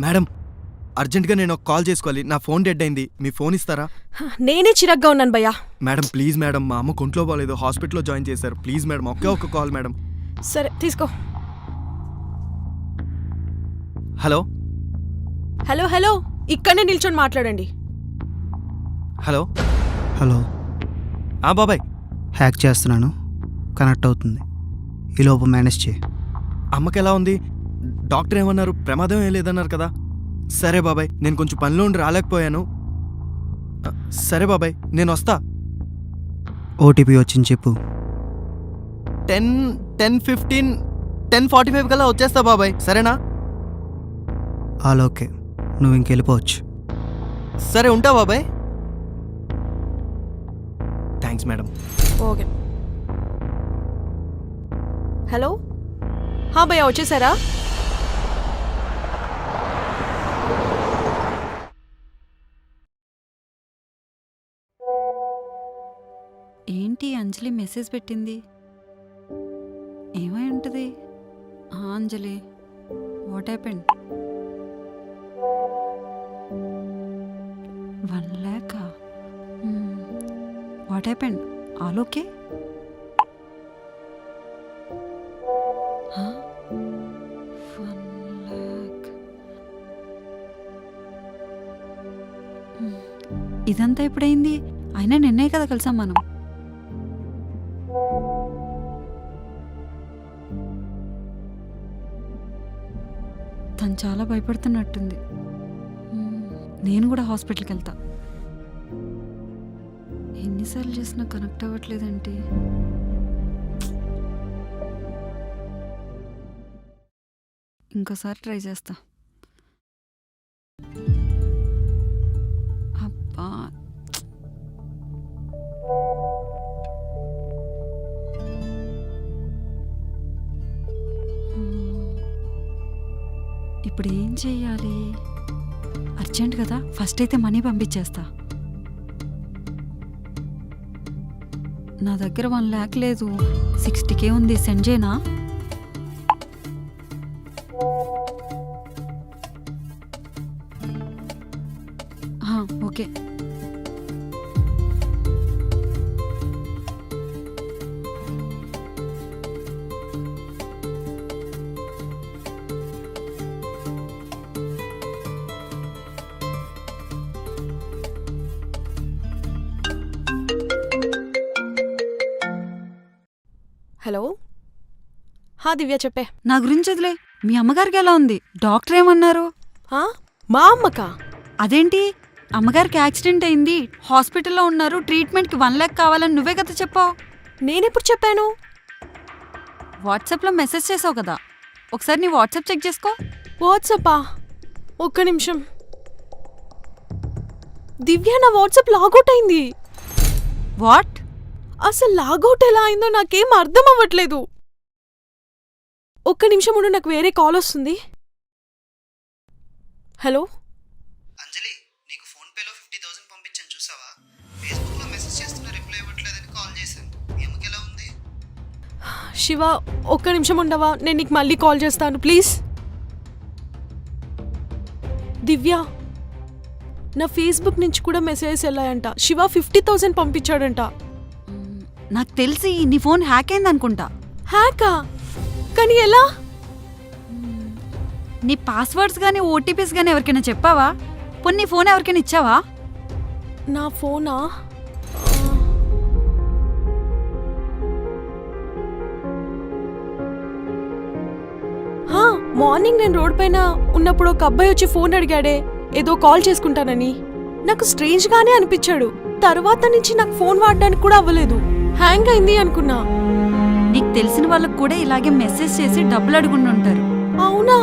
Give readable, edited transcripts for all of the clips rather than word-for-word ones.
Madam అర్జెంట్గా నేను ఒక కాల్ చేసుకోవాలి, నా ఫోన్ డెడ్ అయింది, మీ ఫోన్ ఇస్తారా? నేనే చిరాగ్గా ఉన్నాను భయ్యా. మేడం ప్లీజ్ మేడం, మా అమ్మ కొంట్లో బాగాలేదు, హాస్పిటల్లో జాయిన్ చేశారు, ప్లీజ్ మేడం ఒకే ఒక కాల్ మేడం. సరే తీసుకో. హలో హలో హలో, ఇక్కడనే నిల్చొని మాట్లాడండి. హలో హలో బాబాయ్, హ్యాక్ చేస్తున్నాను, కనెక్ట్ అవుతుంది, ఈలోపు మేనేజ్ చేయి. అమ్మకి ఎలా ఉంది? డాక్టర్ ఏమన్నారు? ప్రమాదం ఏం లేదన్నారు కదా? సరే బాబాయ్, నేను కొంచెం పనిలో ఉండి రాలేకపోయాను. సరే బాబాయ్, నేను వస్తా. ఓటీపీ వచ్చింది చెప్పు. 10:15 10:45 కల్లా వచ్చేస్తా బాబాయ్, సరేనా? ఓకే, నువ్వు ఇంకెళ్ళిపోవచ్చు. సరే ఉంటా బాబాయ్. Thanks madam. ఓకే. హలో భయ్యా, వచ్చేసారా? ఏంటి అంజలి మెసేజ్ పెట్టింది? ఏమై ఉంటుంది? Anjali, what happened? 1 lakh? What happened? All okay? 1 lakh. ఇదంతా ఎప్పుడైంది? అయినా నిన్నే కదా కలిసాం మనం. తను చాలా భయపడుతున్నట్టుంది. నేను కూడా హాస్పిటల్కి వెళ్తా. ఎన్నిసార్లు చేసినా కనెక్ట్ అవ్వట్లేదంటే ఇంకోసారి ట్రై చేస్తా. అబ్బా, ఇప్పుడు ఏం చెయ్యాలి? అర్జెంట్ కదా, ఫస్ట్ అయితే మనీ పంపించేస్తా. నా దగ్గర 1 lakh లేదు, 60K ఉంది, సెండ్ చేయనా? ఓకే. హలో దివ్య, చెప్పే. నా గురించి వదిలే, మీ అమ్మగారికి ఎలా ఉంది? డాక్టర్ ఏమన్నారు? మా అమ్మకా? అదేంటి, అమ్మగారికి యాక్సిడెంట్ అయింది, హాస్పిటల్లో ఉన్నారు, ట్రీట్మెంట్కి 1 lakh కావాలని నువ్వే కదా చెప్పావు. నేనెప్పుడు చెప్పాను? వాట్సాప్లో మెసేజ్ చేసావు కదా, ఒకసారి నీ వాట్సాప్ చెక్ చేసుకో. వాట్సాపా? ఒక్క నిమిషం. దివ్య, నా వాట్సాప్ లాగౌట్ అయింది. వాట్? అసలు లాగౌట్ ఎలా అయిందో నాకేం అర్థం అవ్వట్లేదు. ఒక్క నిమిషం ఉండు, నాకు వేరే కాల్ వస్తుంది. హలో అంజలి, నీకు ఫోన్ పేలో 50,000 పంపించాను, చూసావా? ఫేస్బుక్లో మెసేజ్ చేస్తున్నా, రిప్లై ఇవ్వట్లేదని కాల్ చేశాను. ఏమకి ఎలా ఉంది? శివ, ఒక్క నిమిషం ఉండవా? నేను నీకు మళ్ళీ కాల్ చేస్తాను ప్లీజ్. దివ్య, నా ఫేస్బుక్ నుంచి కూడా మెసేజెస్ వెళ్ళాయంట. శివ 50,000 పంపించాడంట. నాకు తెలిసి నీ ఫోన్ హ్యాక్ అయింది అనుకుంటా. హ్యాకా? కానీ ఎలా? నీ పాస్వర్డ్స్ కానీ ఓటీపీస్ కానీ ఎవరికైనా చెప్పావా? పోనీ నీ ఫోన్ ఎవరికైనా ఇచ్చావా? నా ఫోనా? మార్నింగ్ నేను రోడ్ పైన ఉన్నప్పుడు ఒక అబ్బాయి వచ్చి ఫోన్ అడిగాడే, ఏదో కాల్ చేసుకుంటానని. నాకు స్ట్రేంజ్ గానే అనిపించాడు. తర్వాత నుంచి నాకు ఫోన్ వాడడానికి కూడా అవ్వలేదు, హ్యాంగ్ అయింది అనుకున్నా. నీకు తెలిసిన వాళ్ళకు కూడా ఇలాగే మెసేజ్ చేసి డబ్బులు అడుగుంటుంటారు. అవునా?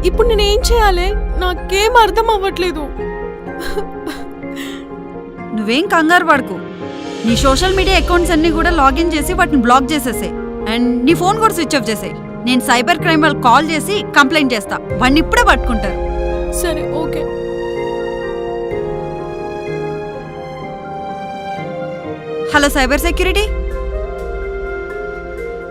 ఇప్పుడు నేనేం చేయాలి? నాకేం అర్థం అవ్వట్లేదు. నువ్వేం కంగారు పడకు, నీ సోషల్ మీడియా అకౌంట్స్ అన్ని కూడా లాగిన్ చేసి వాటిని బ్లాక్ చేసేసాయి, అండ్ నీ ఫోన్ కూడా స్విచ్ ఆఫ్ చేసాయి. నేను సైబర్ క్రైమ్ వాళ్ళు కాల్ చేసి కంప్లైంట్ చేస్తా, వాడిని ఇప్పుడే పట్టుకుంటారు. సరే, ఓకే. Hello cyber security,